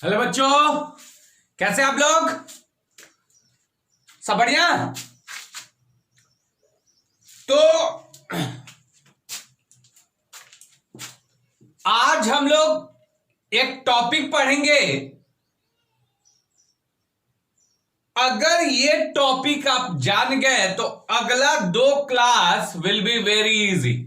Hello बच्चों, कैसे आप लोग? सब बढ़िया। तो आज हम लोग एक टॉपिक पढ़ेंगे। अगर ये टॉपिक आप जान गए तो अगला 2 class will be very easy.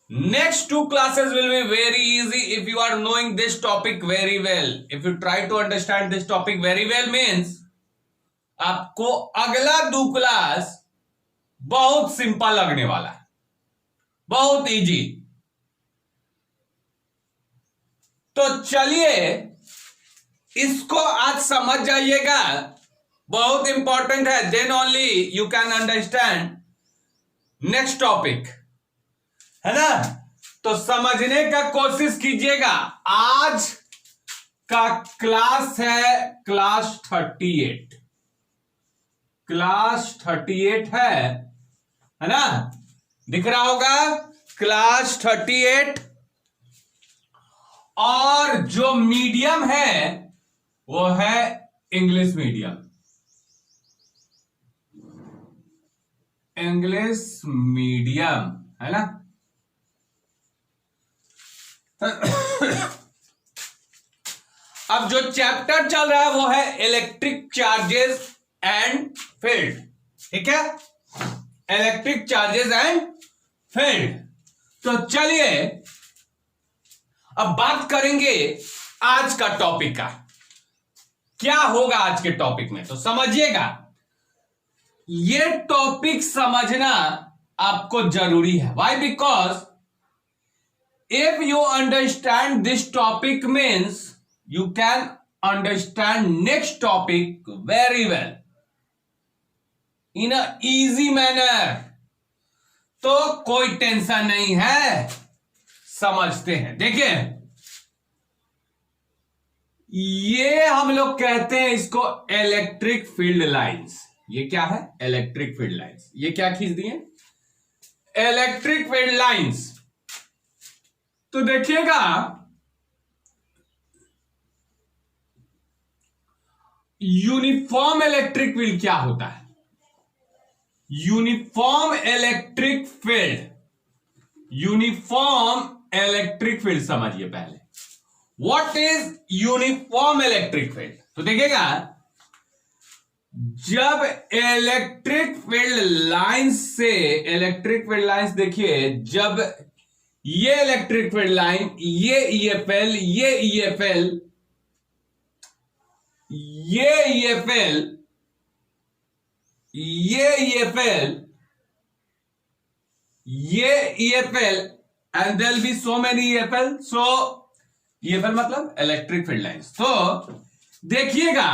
Next 2 classes will be very easy if you are knowing this topic very well. If you try to understand this topic very well means आपको अगला 2 क्लास बहुत simple लगने वाला है, बहुत easy. तो चलिए इसको आज समझ जाइएगा, बहुत इंपॉर्टेंट है। Then only you can understand next topic, है ना? तो समझने का कोशिश कीजिएगा। आज का क्लास है क्लास 38। क्लास 38 है ना? दिख रहा होगा क्लास 38। और जो मीडियम है वो है इंग्लिश मीडियम। इंग्लिश मीडियम है ना? अब जो चैप्टर चल रहा है वो है इलेक्ट्रिक चार्जेस एंड फील्ड। ठीक है, इलेक्ट्रिक चार्जेस एंड फील्ड। तो चलिए अब बात करेंगे आज का टॉपिक का। क्या होगा आज के टॉपिक में, तो समझिएगा। ये टॉपिक समझना आपको जरूरी है। Why? Because if you understand this topic means you can understand next topic very well in a easy manner। तो कोई टेंशन नहीं है, समझते हैं। देखिए ये हम लोग कहते हैं इसको इलेक्ट्रिक फील्ड लाइंस। ये क्या है? Electric field lines. ये क्या खींच दिए? Electric field lines. तो देखिएगा यूनिफॉर्म इलेक्ट्रिक फील्ड क्या होता है? Uniform electric field, uniform electric field समझिए पहले। What is uniform electric field? तो देखिएगा जब इलेक्ट्रिक फील्ड लाइंस से, इलेक्ट्रिक फील्ड लाइंस देखिए, जब ये इलेक्ट्रिक फील्ड लाइन, ये EFL, ये EFL, ये EFL, ये EFL, ये EFL, and there will be so many EFL। so EFL मतलब इलेक्ट्रिक फील्ड लाइंस। तो देखिएगा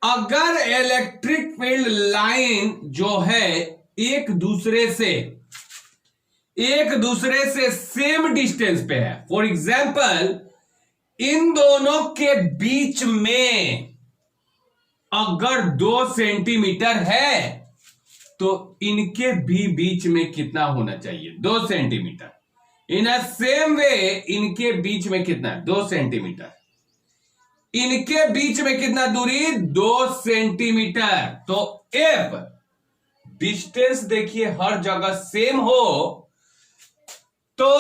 अगर इलेक्ट्रिक फील्ड लाइन जो है एक दूसरे से सेम डिस्टेंस पे है, फॉर एग्जाम्पल इन दोनों के बीच में अगर 2 सेंटीमीटर है तो इनके भी बीच में कितना होना चाहिए? 2 सेंटीमीटर। इन अ सेम वे इनके बीच में कितना? 2 सेंटीमीटर। इनके बीच में कितना दूरी? 2 सेंटीमीटर। तो इफ डिस्टेंस देखिए हर जगह सेम हो तो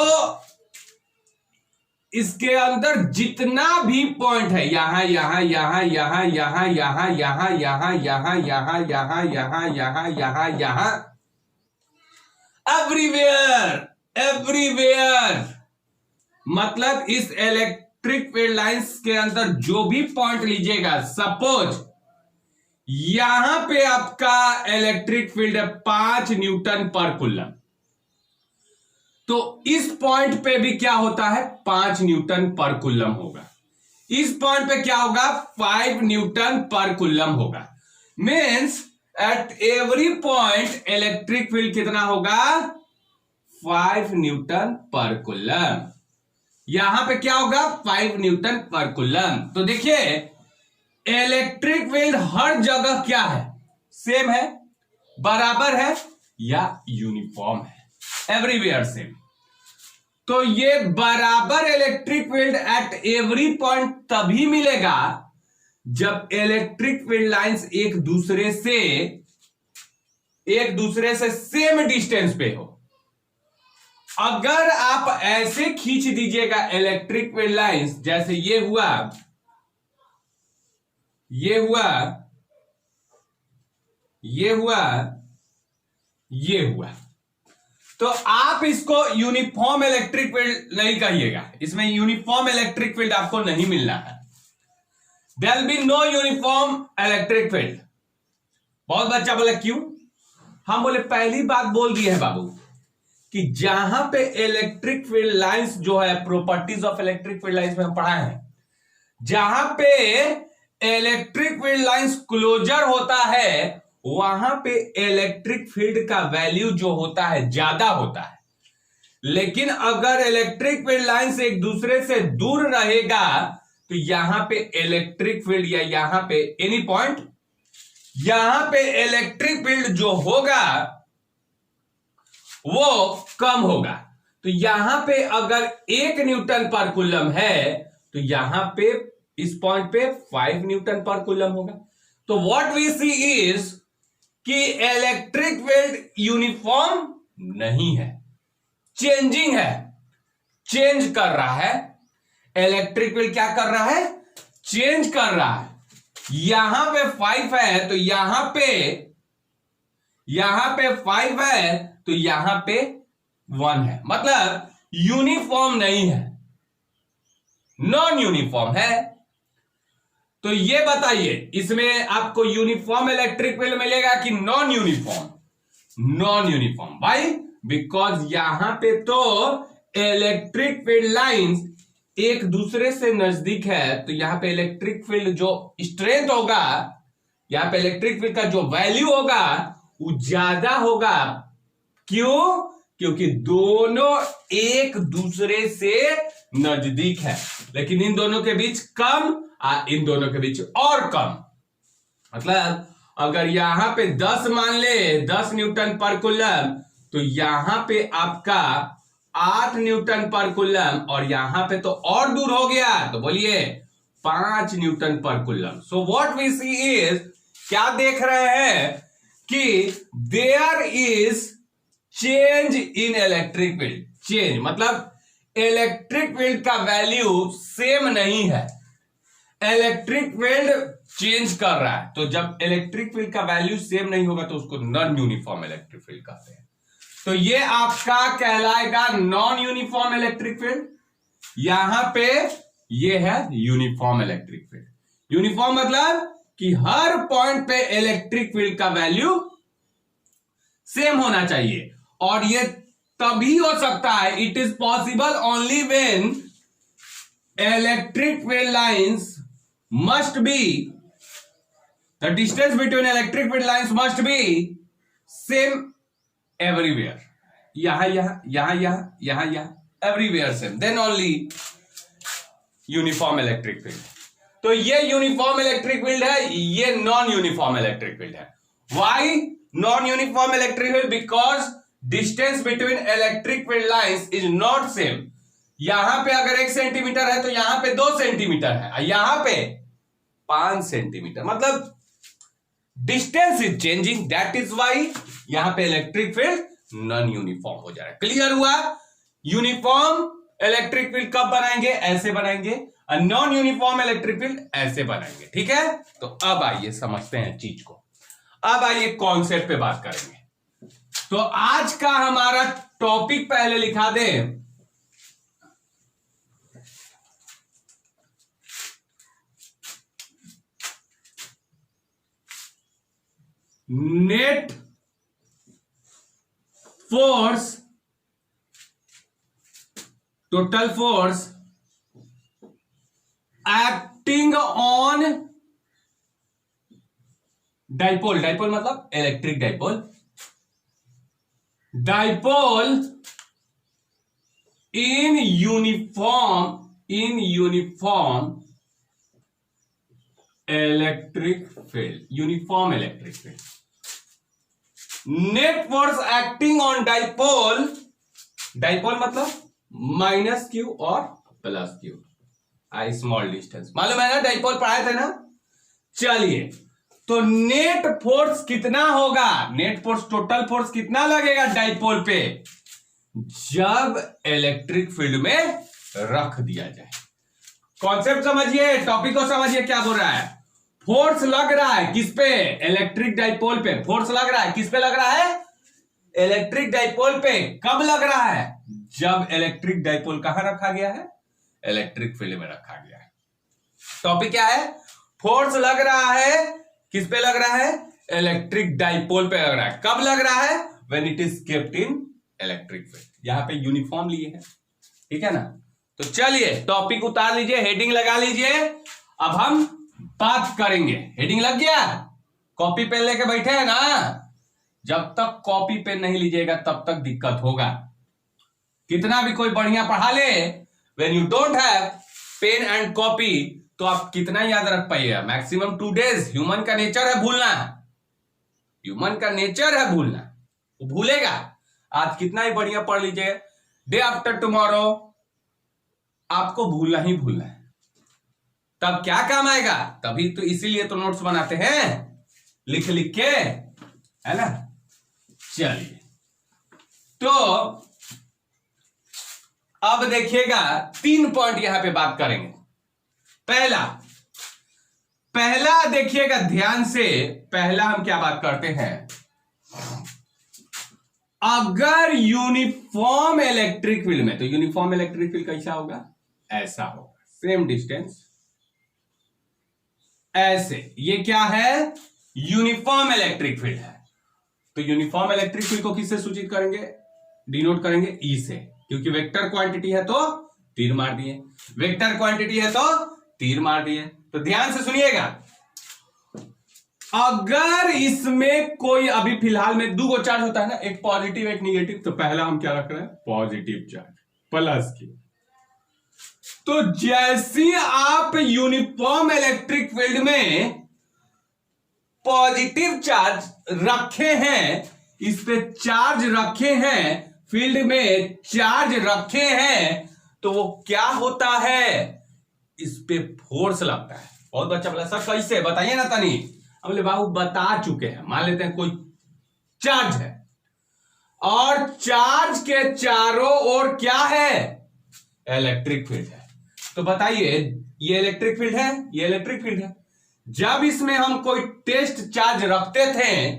इसके अंदर जितना भी पॉइंट है, यहां यहां यहां यहां यहां यहां यहां यहां यहां यहां यहां यहां यहां यहां यहां एवरीवेयर मतलब इस इलेक्ट्रिक फील्ड लाइंस के अंदर जो भी पॉइंट लीजिएगा, सपोज यहां पे आपका इलेक्ट्रिक फील्ड है 5 न्यूटन पर कूलम, तो इस पॉइंट पे भी क्या होता है? 5 न्यूटन पर कूलम होगा। इस पॉइंट पे क्या होगा? 5 न्यूटन पर कूलम होगा। Means at every point electric field कितना होगा? 5 न्यूटन पर कूलम। यहां पे क्या होगा? 5 न्यूटन पर कूलम। तो देखिए इलेक्ट्रिक फील्ड हर जगह क्या है? सेम है, बराबर है या यूनिफॉर्म है? Everywhere same. तो ये बराबर electric field at every point तभी मिलेगा जब इलेक्ट्रिक फील्ड लाइंस एक दूसरे से सेम डिस्टेंस पे हो। अगर आप ऐसे खींच दीजिएगा इलेक्ट्रिक फील्ड लाइंस, जैसे ये हुआ, ये हुआ, ये हुआ, ये हुआ, तो आप इसको यूनिफॉर्म इलेक्ट्रिक फील्ड नहीं कहिएगा। इसमें यूनिफॉर्म इलेक्ट्रिक फील्ड आपको नहीं मिलना है। There will be no uniform electric field. बहुत बच्चा बोला क्यों? हम बोले पहली बात बोल दी है बाबू कि जहां पे इलेक्ट्रिक फील्ड लाइंस जो है, properties of electric field lines में हम पढ़ा है, जहां पे इलेक्ट्रिक फील्ड लाइंस क्लोजर होता है वहां पे इलेक्ट्रिक फील्ड का वैल्यू जो होता है ज्यादा होता है। लेकिन अगर इलेक्ट्रिक फील्ड लाइंस एक दूसरे से दूर रहेगा तो यहां पे इलेक्ट्रिक फील्ड, या यहां पे एनी पॉइंट, यहां पे इलेक्ट्रिक फील्ड जो होगा वो कम होगा। तो यहां पे अगर 1 न्यूटन पर कूलम है तो यहां पे इस पॉइंट पे 5 न्यूटन पर कूलम होगा। तो व्हाट वी सी इज कि इलेक्ट्रिक फील्ड यूनिफॉर्म नहीं है, चेंजिंग है, चेंज कर रहा है। इलेक्ट्रिक फील्ड क्या कर रहा है? चेंज कर रहा है। यहां पे 5 है तो यहां पे 5 है तो यहां पे 1 है, मतलब यूनिफॉर्म नहीं है, नॉन यूनिफॉर्म है। तो ये बताइए इसमें आपको यूनिफॉर्म इलेक्ट्रिक फील्ड मिलेगा कि नॉन यूनिफॉर्म? Non uniform. भाई बिकॉज यहां पे तो इलेक्ट्रिक फील्ड लाइंस एक दूसरे से नजदीक है, तो यहां पे इलेक्ट्रिक फील्ड जो स्ट्रेंथ होगा, यहां पे इलेक्ट्रिक फील्ड का जो वैल्यू होगा वो ज्यादा होगा। क्यों? क्योंकि दोनों एक दूसरे से नजदीक है, लेकिन इन दोनों के बीच कम, इन दोनों के बीच और कम। मतलब अगर यहां पे 10 मान ले, 10 न्यूटन पर कूलम, तो यहां पे आपका 8 न्यूटन पर कूलम, और यहां पे तो और दूर हो गया, तो बोलिए 5 newton per coulomb. So what we see is, क्या देख रहे हैं कि there is change in electric field. Change मतलब इलेक्ट्रिक फील्ड का वैल्यू सेम नहीं है, इलेक्ट्रिक फील्ड चेंज कर रहा है। तो जब इलेक्ट्रिक फील्ड का वैल्यू सेम नहीं होगा तो उसको नॉन यूनिफॉर्म इलेक्ट्रिक फील्ड कहते हैं। तो ये आपका कहलाएगा नॉन यूनिफॉर्म इलेक्ट्रिक फील्ड। यहां पे ये है यूनिफॉर्म इलेक्ट्रिक फील्ड। यूनिफॉर्म मतलब कि हर पॉइंट पे इलेक्ट्रिक फील्ड का वैल्यू सेम होना चाहिए, और ये तभी हो सकता है, it is possible only when electric field lines must be, the distance between electric field lines must be same everywhere. यहां everywhere same, then only uniform electric field. तो ये यूनिफॉर्म इलेक्ट्रिक फील्ड है, ये नॉन यूनिफॉर्म इलेक्ट्रिक फील्ड है। Why non uniform electric field? Because distance between electric field lines is not same. यहां पे अगर 1 centimetre है तो यहां पे 2 सेंटीमीटर है, यहां पे 5 सेंटीमीटर, मतलब distance is changing, that is why यहां पे इलेक्ट्रिक फील्ड नॉन यूनिफॉर्म हो जा रहा है। क्लियर हुआ? यूनिफॉर्म इलेक्ट्रिक फील्ड कब बनाएंगे? ऐसे बनाएंगे, और नॉन यूनिफॉर्म इलेक्ट्रिक फील्ड ऐसे बनाएंगे। ठीक है, तो अब आइए समझते हैं चीज को। अब आइए कॉन्सेप्ट पे बात करेंगे। तो आज का हमारा टॉपिक पहले लिखा दें, net force, total force acting on dipole. Dipole मतलब electric dipole. Dipole in uniform electric field, uniform electric field. Net force acting on dipole, dipole मतलब माइनस क्यू और plus q, I small distance. मालूम है ना, dipole पढ़ाए थे ना। चलिए, तो नेट फोर्स कितना होगा, नेट फोर्स टोटल फोर्स कितना लगेगा डाइपोल पे जब इलेक्ट्रिक फील्ड में रख दिया जाए। कॉन्सेप्ट समझिए, टॉपिक को समझिए, क्या बोल रहा है। फोर्स लग रहा है किस पे, इलेक्ट्रिक डाइपोल पे। फोर्स लग रहा है किस पे, लग रहा है इलेक्ट्रिक डाइपोल पे। कब लग रहा है, जब इलेक्ट्रिक डाइपोल कहां रखा गया है, इलेक्ट्रिक फील्ड में रखा गया है। टॉपिक क्या है, फोर्स लग रहा है किस पे, लग रहा है इलेक्ट्रिक डाइपोल पे लग रहा है। कब लग रहा है, when it is kept in electric field. यहां पे यूनिफॉर्म लिए है, ठीक है ना। तो चलिए टॉपिक उतार लीजिए, हेडिंग लगा लीजिए। अब हम बात करेंगे, हेडिंग लग गया, कॉपी पेन लेके बैठे हैं ना। जब तक कॉपी पेन नहीं लीजिएगा तब तक दिक्कत होगा। कितना भी कोई बढ़िया पढ़ा ले, when you don't have pen and copy, तो आप कितना याद रख पाइएगा, मैक्सिमम 2 days। ह्यूमन का नेचर है भूलना, ह्यूमन का नेचर है भूलना, वो भूलेगा। आज कितना ही बढ़िया पढ़ लीजिए, डे आफ्टर टुमारो आपको भूलना ही भूलना है। तब क्या काम आएगा, तभी तो इसीलिए तो नोट्स बनाते हैं लिख लिख के, है ना। चलिए, तो अब देखिएगा 3 पॉइंट यहां पे बात करेंगे। पहला देखिएगा ध्यान से, पहला हम क्या बात करते हैं, अगर यूनिफॉर्म इलेक्ट्रिक फील्ड में, तो यूनिफॉर्म इलेक्ट्रिक फील्ड कैसा होगा, ऐसा होगा, सेम डिस्टेंस ऐसे। ये क्या है, यूनिफॉर्म इलेक्ट्रिक फील्ड है। तो यूनिफॉर्म इलेक्ट्रिक फील्ड को किससे सूचित करेंगे, डिनोट करेंगे ई से, क्योंकि वेक्टर क्वांटिटी है तो तीर मार दिए, वेक्टर क्वांटिटी है तो तीर मार दिए। तो ध्यान से सुनिएगा, अगर इसमें कोई अभी फिलहाल में 2 चार्ज होता है ना, एक पॉजिटिव एक निगेटिव, तो पहला हम क्या रख रहे हैं, पॉजिटिव चार्ज प्लस की। तो जैसे आप यूनिफॉर्म इलेक्ट्रिक फील्ड में पॉजिटिव चार्ज रखे हैं, इस पे चार्ज रखे हैं, फील्ड में चार्ज रखे हैं, तो वो क्या होता है, इस पे फोर्स लगता है। बहुत बच्चा बोला सर कैसे बताइए ना तनी, हमले बाबू बता चुके हैं। मान लेते हैं कोई चार्ज है और चार्ज के चारों ओर क्या है, इलेक्ट्रिक फील्ड है। तो बताइए, ये इलेक्ट्रिक फील्ड है, ये इलेक्ट्रिक फील्ड है। जब इसमें हम कोई टेस्ट चार्ज रखते थे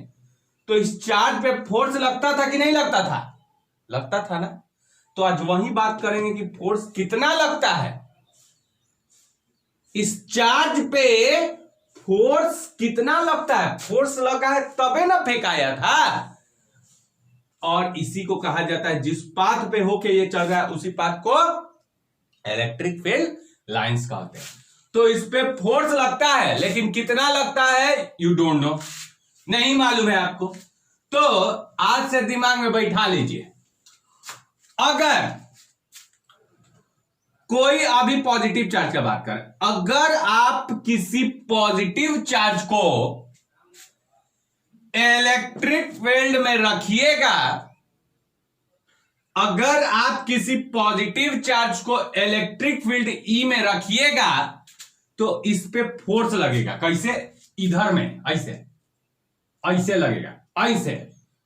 तो इस चार्ज पे फोर्स लगता था कि नहीं लगता था, लगता था ना। तो आज वही बात करेंगे कि फोर्स कितना लगता है, इस चार्ज पे फोर्स कितना लगता है। फोर्स लगा है तबे ना फेंकाया था, और इसी को कहा जाता है, जिस पाथ पे होके ये चल रहा है उसी पाथ को इलेक्ट्रिक फील्ड लाइंस कहते हैं। तो इस पे फोर्स लगता है, लेकिन कितना लगता है यू डोंट नो, नहीं मालूम है आपको। तो आज से दिमाग में बैठा लीजिए, अगर कोई अभी पॉजिटिव चार्ज का बात करें, अगर आप किसी पॉजिटिव चार्ज को इलेक्ट्रिक फील्ड में रखिएगा, अगर आप किसी पॉजिटिव चार्ज को इलेक्ट्रिक फील्ड ई में रखिएगा तो इस पे फोर्स लगेगा। कैसे, इधर में ऐसे ऐसे लगेगा, ऐसे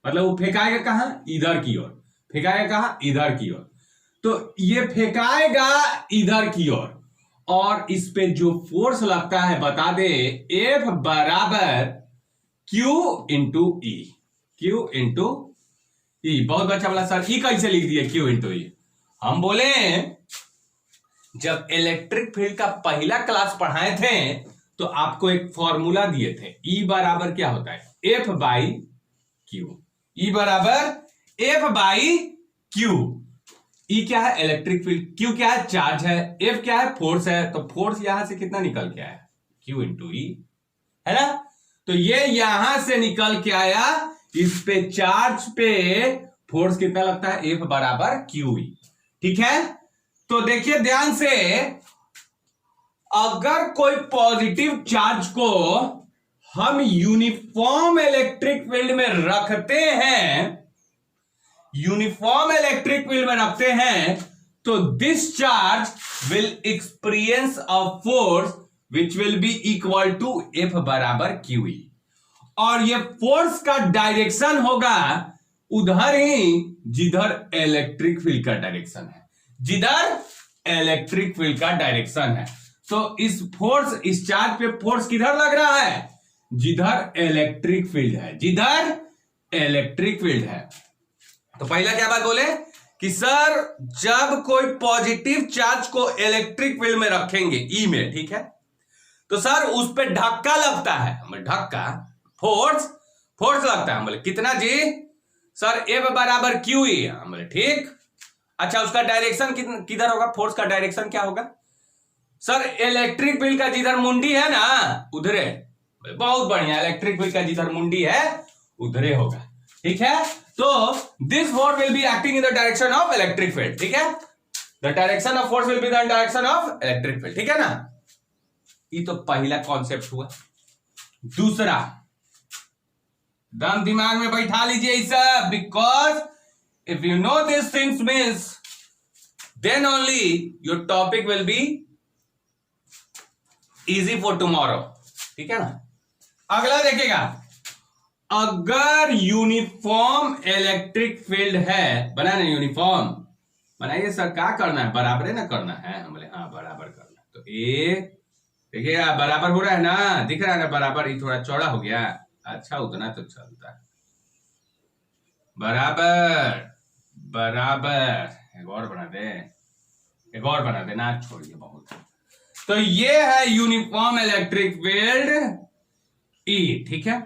मतलब वो फेंकाएगा कहां, इधर की ओर, फेंकाएगा कहां, इधर की ओर। तो ये फेंकाएगा इधर की ओर, और इस पे जो फोर्स लगता है बता दे, F बराबर Q इंटू ई, Q इंटू ई। बहुत अच्छा बोला सर ई कैसे लिख दिए Q इंटू ई। हम बोले जब इलेक्ट्रिक फील्ड का पहला क्लास पढ़ाए थे तो आपको एक फॉर्मूला दिए थे, E बराबर क्या होता है, F बाई Q। E बराबर F बाई Q। E क्या है, इलेक्ट्रिक फील्ड, Q क्या है, चार्ज है, F क्या है, फोर्स है। तो फोर्स यहां से कितना निकल के आया, Q इंटू ई, है ना। तो ये यहां से निकल के आया, इस पे चार्ज पे फोर्स कितना लगता है, F बराबर Q ई। ठीक है, तो देखिए ध्यान से, अगर कोई पॉजिटिव चार्ज को हम यूनिफॉर्म इलेक्ट्रिक फील्ड में रखते हैं, यूनिफॉर्म इलेक्ट्रिक फील्ड में रखते हैं, तो this charge will experience a force which will be equal to F बराबर क्यू। और ये फोर्स का डायरेक्शन होगा उधर ही जिधर इलेक्ट्रिक फील्ड का डायरेक्शन है, जिधर इलेक्ट्रिक फील्ड का डायरेक्शन है। तो इस फोर्स, इस चार्ज पे फोर्स किधर लग रहा है? जिधर इलेक्ट्रिक फील्ड है, जिधर इलेक्ट्रिक फील्ड है। तो पहला क्या बात बोले कि सर जब कोई पॉजिटिव चार्ज को इलेक्ट्रिक फील्ड में रखेंगे ई में, ठीक है, तो सर उस पे धक्का लगता है, धक्का फोर्स लगता है। बोले कितना जी? सर एफ बराबर क्यू ई। बोले ठीक। अच्छा उसका डायरेक्शन किधर होगा? फोर्स का डायरेक्शन क्या होगा? सर इलेक्ट्रिक फील्ड का जिधर मुंडी है ना उधरे। बहुत बढ़िया, इलेक्ट्रिक फील्ड का जिधर मुंडी है उधरे होगा, ठीक है। तो this force will be acting in the direction of electric field, ठीक है। The direction of force will be the direction of electric field, ठीक है ना। ये तो पहला कॉन्सेप्ट हुआ। दूसरा दम दिमाग में बैठा लीजिए सब, because if you know this things means then only your topic will be easy for tomorrow, ठीक है ना। अगला देखिएगा, अगर यूनिफॉर्म इलेक्ट्रिक फील्ड है, बनाना यूनिफॉर्म बनाइए सर, क्या करना है? बराबर है ना करना है। हम बोले हाँ बराबर करना है। तो ए देखिए बराबर हो रहा है ना, दिख रहा है ना बराबर। ये थोड़ा चौड़ा हो गया, अच्छा उतना तो चलता है। बराबर बराबर एक और बना दे, एक और बना दे ना, छोड़िए बहुत। तो ये है यूनिफॉर्म इलेक्ट्रिक फील्ड ई, ठीक है।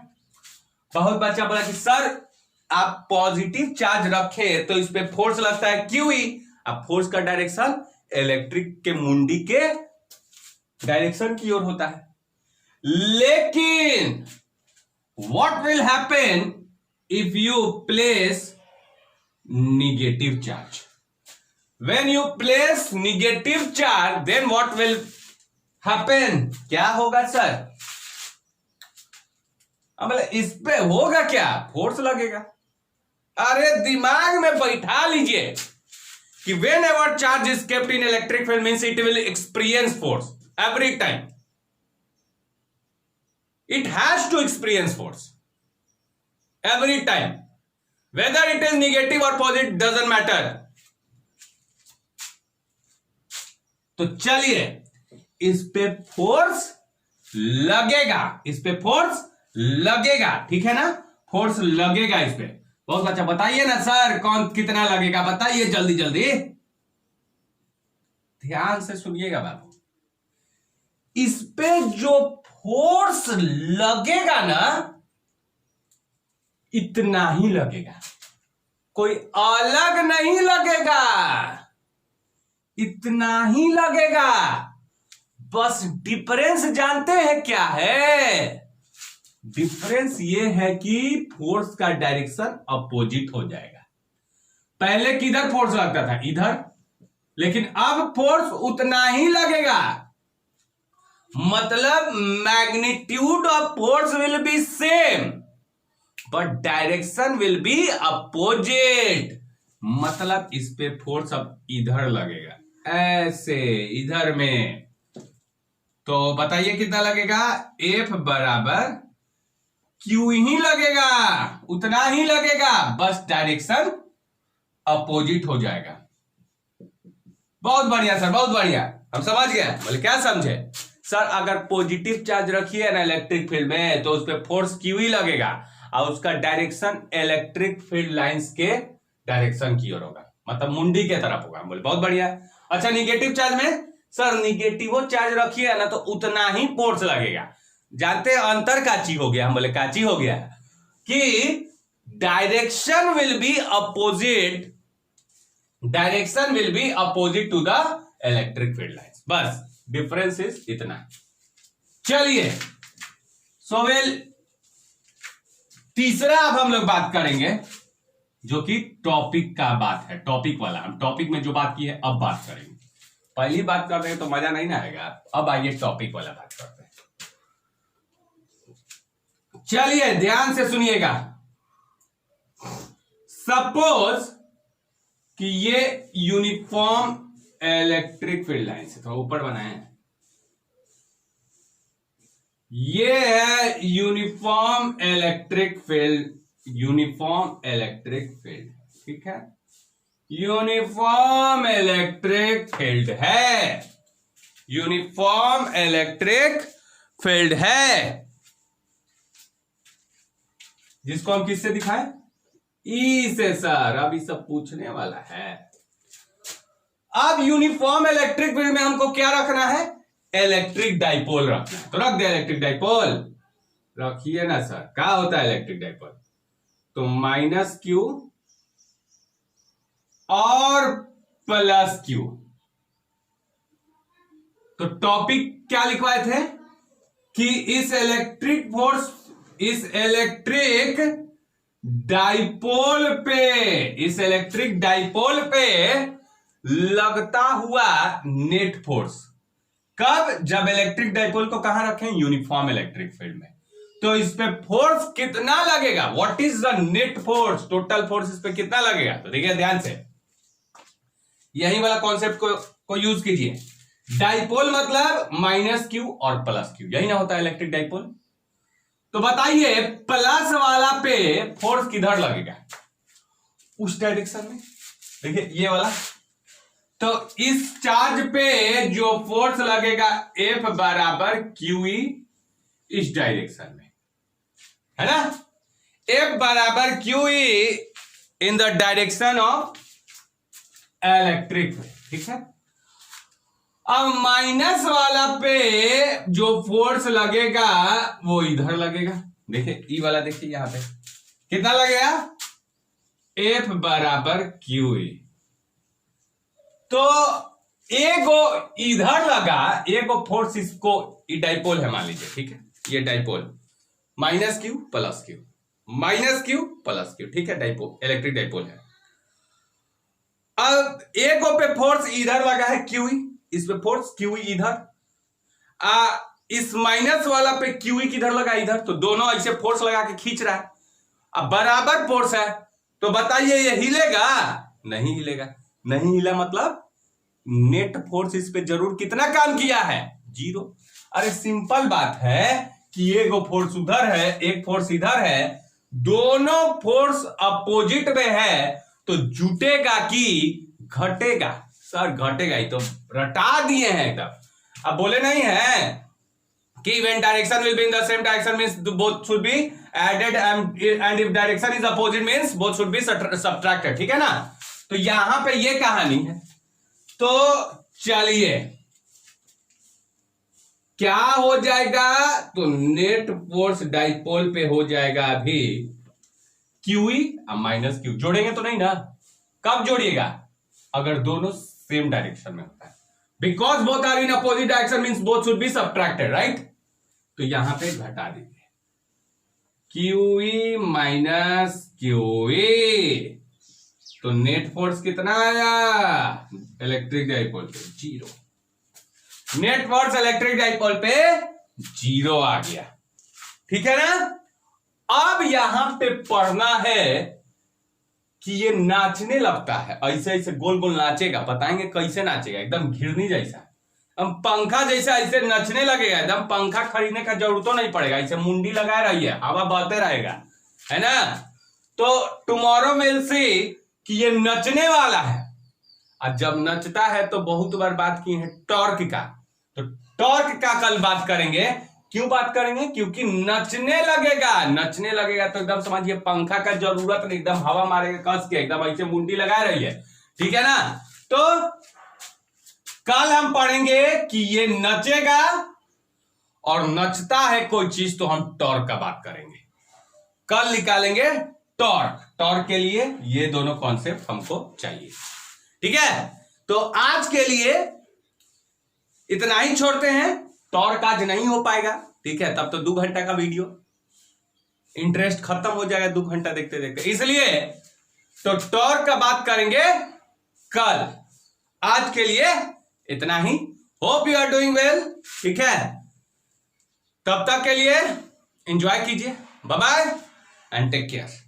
बहुत बच्चा बोला कि सर आप पॉजिटिव चार्ज रखे तो इस पे फोर्स लगता है क्यू ई। अब फोर्स का डायरेक्शन इलेक्ट्रिक के मुंडी के डायरेक्शन की ओर होता है। लेकिन what will happen if you place negative charge? When you place negative charge then what will happen? क्या होगा सर? अब इस पे होगा क्या? फोर्स लगेगा। अरे दिमाग में बैठा लीजिए कि whenever charge is kept in electric field means it will experience force every time. It has to experience force every time, whether it is negative और पॉजिटिव डजंट मैटर। तो चलिए इस पे फोर्स लगेगा, इस पे फोर्स लगेगा, ठीक है ना। फोर्स लगेगा इस पे। बहुत अच्छा, बताइए ना सर कौन कितना लगेगा, बताइए जल्दी जल्दी, ध्यान से सुनिएगा बाबू। इस पे जो फोर्स लगेगा ना इतना ही लगेगा, कोई अलग नहीं लगेगा, इतना ही लगेगा। बस डिफरेंस जानते हैं क्या है? डिफरेंस ये है कि फोर्स का डायरेक्शन अपोजिट हो जाएगा। पहले किधर फोर्स लगता था? इधर, लेकिन अब फोर्स उतना ही लगेगा। मतलब magnitude of force will be same but direction will be opposite. मतलब इस पे फोर्स अब इधर लगेगा, ऐसे इधर में। तो बताइए कितना लगेगा? एफ बराबर क्यू ही लगेगा, उतना ही लगेगा, बस डायरेक्शन अपोजिट हो जाएगा। बहुत बढ़िया सर, बहुत बढ़िया, हम समझ गए। बोले क्या समझे? सर अगर पॉजिटिव चार्ज रखिए ना इलेक्ट्रिक फील्ड में तो उस पर फोर्स क्यू ही लगेगा और उसका डायरेक्शन इलेक्ट्रिक फील्ड लाइंस के डायरेक्शन की ओर होगा, मतलब मुंडी के तरफ होगा। बोले बहुत बढ़िया। अच्छा निगेटिव चार्ज में? सर निगेटिव चार्ज रखिए ना तो उतना ही फोर्स लगेगा। जानते हैं अंतर काची हो गया? हम बोले काची हो गया कि direction will be opposite, direction will be opposite to the electric field lines. बस डिफरेंस इज इतना। चलिए सो वेल, तीसरा अब हम लोग बात करेंगे जो कि टॉपिक का बात है, टॉपिक वाला। हम टॉपिक में जो बात की है अब बात करेंगे। पहली बात कर रहे हैं तो मजा नहीं ना आएगा। अब आइए टॉपिक वाला बात करते हैं। चलिए ध्यान से सुनिएगा। सपोज कि ये यूनिफॉर्म इलेक्ट्रिक फील्ड लाइन से थोड़ा ऊपर बनाए हैं, ये है uniform electric field, uniform electric field, ठीक है, यूनिफॉर्म इलेक्ट्रिक फील्ड है, यूनिफॉर्म इलेक्ट्रिक फील्ड है, जिसको हम किससे दिखाएं, ई से सर। अब ये सब पूछने वाला है। अब यूनिफॉर्म इलेक्ट्रिक फील्ड में हमको क्या रखना है, इलेक्ट्रिक डाइपोल रखना है, तो रख दिया इलेक्ट्रिक डाइपोल, रखिए ना सर। क्या होता है इलेक्ट्रिक डाइपोल, तो माइनस क्यू और प्लस क्यू। तो टॉपिक क्या लिखवाए थे कि इस इलेक्ट्रिक फोर्स, इस इलेक्ट्रिक डाइपोल पे, इस इलेक्ट्रिक डाइपोल पे लगता हुआ नेट फोर्स, कब, जब इलेक्ट्रिक डाइपोल को कहां रखें, यूनिफॉर्म इलेक्ट्रिक फील्ड में, तो इस पे फोर्स कितना लगेगा, what is the net force, total force इस पे कितना लगेगा। तो देखिए ध्यान से, यही वाला कॉन्सेप्ट को यूज कीजिए। डाइपोल मतलब माइनस क्यू और प्लस क्यू, यही ना होता है इलेक्ट्रिक डाइपोल। तो बताइए प्लस वाला पे फोर्स किधर लगेगा, उस डायरेक्शन में, देखिए ये वाला। तो इस चार्ज पे जो फोर्स लगेगा F बराबर QE इस डायरेक्शन में, है ना, F बराबर QE in the direction of electric, ठीक है। अब माइनस वाला पे जो फोर्स लगेगा वो इधर लगेगा, देखिए ई वाला, देखिए यहां पे कितना लगेगा, F बराबर QE। तो एगो इधर लगा, एगो फोर्स, इसको डाइपोल है मान लीजिए, ठीक है, ये dipole, minus Q plus Q, minus Q plus Q, ठीक है, डाइपोल, इलेक्ट्रिक डाइपोल है। अब एगो पे फोर्स इधर लगा है QE, इस पे फोर्स QE इधर, इस माइनस वाला पे QE किधर लगा, इधर, तो दोनों ऐसे फोर्स लगा के खींच रहा है। अब बराबर फोर्स है, तो बताइए ये हिलेगा, नहीं हिलेगा, नहीं हिला मतलब नेट फोर्स इस पे जरूर कितना काम किया है, जीरो। अरे सिंपल बात है कि एक फोर्स उधर है, एक फोर्स इधर है, दोनों फोर्स अपोजिट में है, तो जुटेगा कि घटेगा, सर घटेगा ही, तो रटा दिए हैं एकदम। अब बोले नहीं है कि when direction will be in the same direction means both should be added and if direction is opposite means both should be subtracted, ठीक है ना। तो यहां पे ये कहानी है। तो चलिए क्या हो जाएगा, तो नेट फोर्स डाइपोल पे हो जाएगा अभी QE और माइनस क्यू। जोड़ेंगे तो नहीं ना, कब जोड़िएगा, अगर दोनों सेम डायरेक्शन में होता है, because both are in opposite direction means both should be subtracted, right. तो यहां पे घटा दीजिए, QE माइनस QE, तो नेट फोर्स कितना आया, इलेक्ट्रिक डाइपोल पे zero, net force electric dipole पे जीरो आ गया, ठीक है ना। अब यहां पे पढ़ना है कि ये नाचने लगता है, ऐसे ऐसे गोल गोल नाचेगा, बताएंगे कैसे नाचेगा, एकदम घिरनी जैसा, हम पंखा जैसा ऐसे नचने लगेगा, एकदम पंखा खरीदने का जरूरत नहीं पड़ेगा, ऐसे मुंडी लगाए रहिए, हवा बहते रहेगा, है ना। तो टुमारो विल सी कि ये नचने वाला है, और जब नचता है तो बहुत बार बात की है टॉर्क का, तो टॉर्क का कल बात करेंगे। क्यों बात करेंगे, क्योंकि नचने लगेगा, नचने लगेगा तो एकदम समझिए पंखा का जरूरत नहीं, एकदम हवा मारेगा कस के, एकदम ऐसे मुंडी लगा रही है, ठीक है ना। तो कल हम पढ़ेंगे कि ये नचेगा और नचता है कोई चीज, तो हम टॉर्क का बात करेंगे, कल निकालेंगे टॉर्क। टॉर्क के लिए ये दोनों कॉन्सेप्ट हमको चाहिए, ठीक है। तो आज के लिए इतना ही छोड़ते हैं, टॉर्क आज नहीं हो पाएगा, ठीक है, तब तो 2 घंटा का वीडियो, इंटरेस्ट खत्म हो जाएगा 2 घंटा देखते देखते, इसलिए तो टॉर्क का बात करेंगे कल। आज के लिए इतना ही, hope you are doing well, ठीक है। तब तक के लिए एंजॉय कीजिए, bye bye and take care.